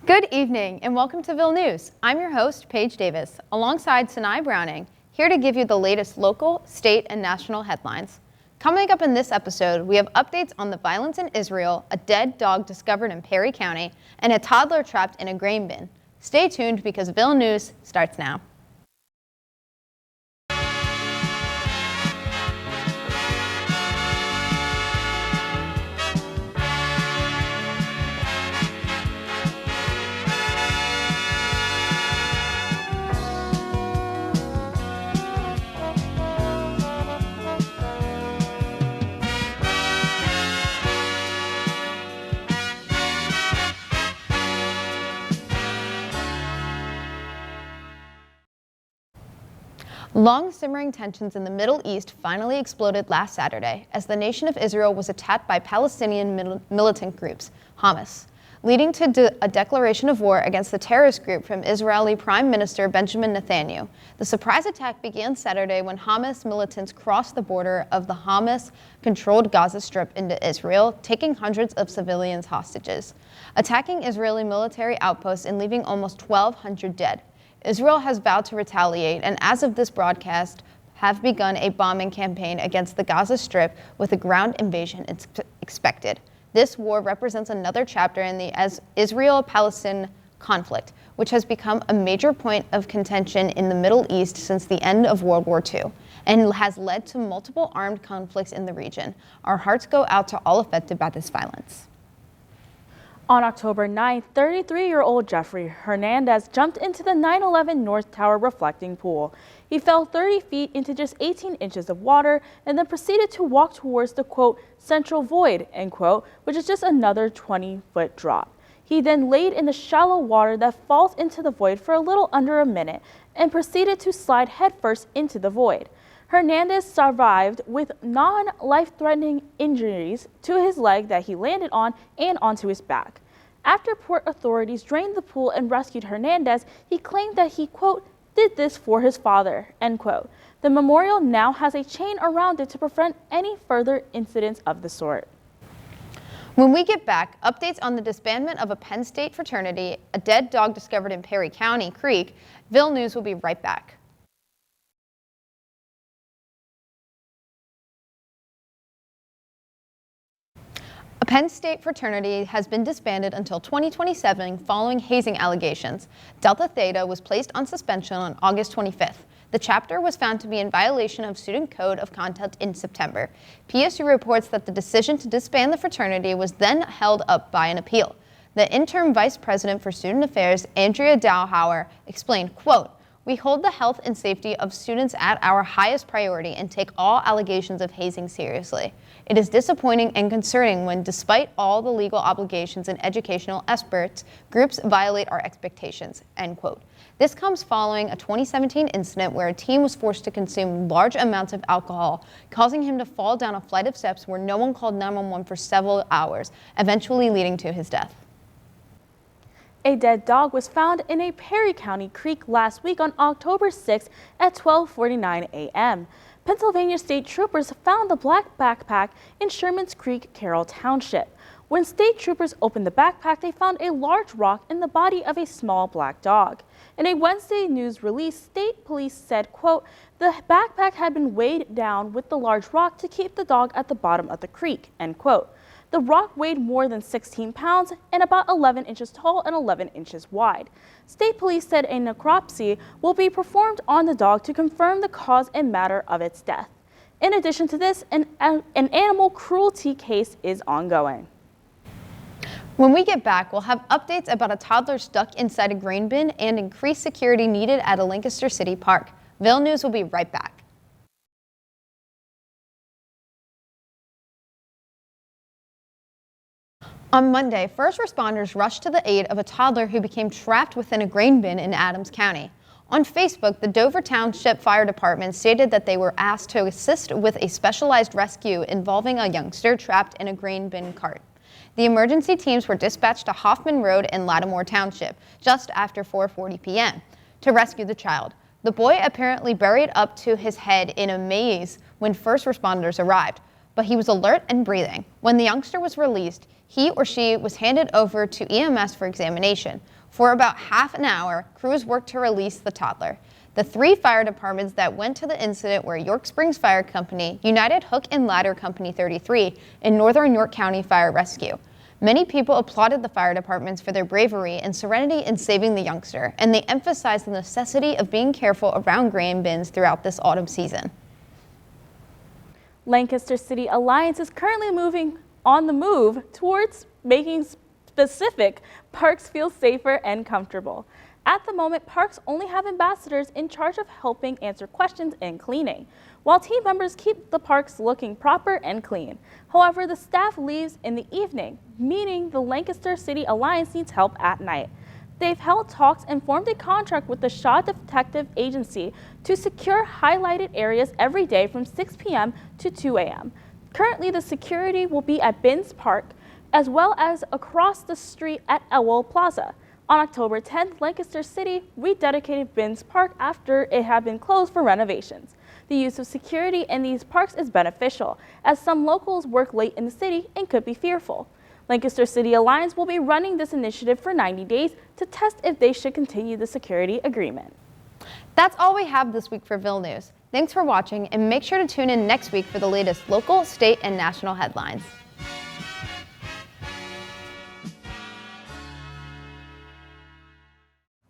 Good evening and welcome to Ville News. I'm your host, Payje Davis, alongside Sanai Browning, here to give you the latest local, state, and national headlines. Coming up in this episode, we have updates on the violence in Israel, a dead dog discovered in Perry County, and a toddler trapped in a grain bin. Stay tuned because Ville News starts now. Long simmering tensions in the Middle East finally exploded last Saturday as the nation of Israel was attacked by Palestinian militant groups, Hamas, leading to a declaration of war against the terrorist group from Israeli Prime Minister Benjamin Netanyahu. The surprise attack began Saturday when Hamas militants crossed the border of the Hamas-controlled Gaza Strip into Israel, taking hundreds of civilians hostages, attacking Israeli military outposts and leaving almost 1,200 dead. Israel has vowed to retaliate and, as of this broadcast, have begun a bombing campaign against the Gaza Strip with a ground invasion expected. This war represents another chapter in the Israel-Palestine conflict, which has become a major point of contention in the Middle East since the end of World War II and has led to multiple armed conflicts in the region. Our hearts go out to all affected by this violence. On October 9th, 33-year-old Jeffrey Hernandez jumped into the 911 North Tower reflecting pool. He fell 30 feet into just 18 inches of water and then proceeded to walk towards the, quote, central void, end quote, which is just another 20-foot drop. He then laid in the shallow water that falls into the void for a little under a minute and proceeded to slide headfirst into the void. Hernandez survived with non-life-threatening injuries to his leg that he landed on and onto his back. After port authorities drained the pool and rescued Hernandez, he claimed that he, quote, did this for his father, end quote. The memorial now has a chain around it to prevent any further incidents of the sort. When we get back, updates on the disbandment of a Penn State fraternity, a dead dog discovered in Perry County Creek. Ville News will be right back. A Penn State fraternity has been disbanded until 2027 following hazing allegations. Delta Theta was placed on suspension on August 25th. The chapter was found to be in violation of Student Code of Conduct in September. PSU reports that the decision to disband the fraternity was then held up by an appeal. The interim vice president for Student Affairs, Andrea Dowhauer, explained, quote, we hold the health and safety of students at our highest priority and take all allegations of hazing seriously. It is disappointing and concerning when, despite all the legal obligations and educational experts, groups violate our expectations, end quote. This comes following a 2017 incident where a teen was forced to consume large amounts of alcohol, causing him to fall down a flight of steps where no one called 911 for several hours, eventually leading to his death. A dead dog was found in a Perry County creek last week on October 6 at 12:49 a.m. Pennsylvania State Troopers found the black backpack in Sherman's Creek, Carroll Township. When state troopers opened the backpack, they found a large rock in the body of a small black dog. In a Wednesday news release, state police said, quote, the backpack had been weighed down with the large rock to keep the dog at the bottom of the creek, end quote. The rock weighed more than 16 pounds and about 11 inches tall and 11 inches wide. State police said a necropsy will be performed on the dog to confirm the cause and matter of its death. In addition to this, an animal cruelty case is ongoing. When we get back, we'll have updates about a toddler stuck inside a grain bin and increased security needed at a Lancaster City park. Ville News will be right back. On Monday, first responders rushed to the aid of a toddler who became trapped within a grain bin in Adams County. On Facebook, the Dover Township Fire Department stated that they were asked to assist with a specialized rescue involving a youngster trapped in a grain bin cart. The emergency teams were dispatched to Hoffman Road in Lattimore Township just after 4:40 p.m. to rescue the child. The boy apparently buried up to his head in a maze when first responders arrived, but he was alert and breathing. When the youngster was released, He or she was handed over to EMS for examination. For about half an hour, crews worked to release the toddler. The 3 fire departments that went to the incident were York Springs Fire Company, United Hook and Ladder Company 33, and Northern York County Fire Rescue. Many people applauded the fire departments for their bravery and serenity in saving the youngster, and they emphasized the necessity of being careful around grain bins throughout this autumn season. Lancaster City Alliance is currently moving on the move towards making specific parks feel safer and comfortable. At the moment, parks only have ambassadors in charge of helping answer questions and cleaning, while team members keep the parks looking proper and clean. However, the staff leaves in the evening, meaning the Lancaster City Alliance needs help at night. They've held talks and formed a contract with the Shaw Detective Agency to secure highlighted areas every day from 6 p.m. to 2 a.m. Currently, the security will be at Binns Park, as well as across the street at Ewell Plaza. On October 10th, Lancaster City rededicated Binns Park after it had been closed for renovations. The use of security in these parks is beneficial, as some locals work late in the city and could be fearful. Lancaster City Alliance will be running this initiative for 90 days to test if they should continue the security agreement. That's all we have this week for Ville News. Thanks for watching, and make sure to tune in next week for the latest local, state, and national headlines.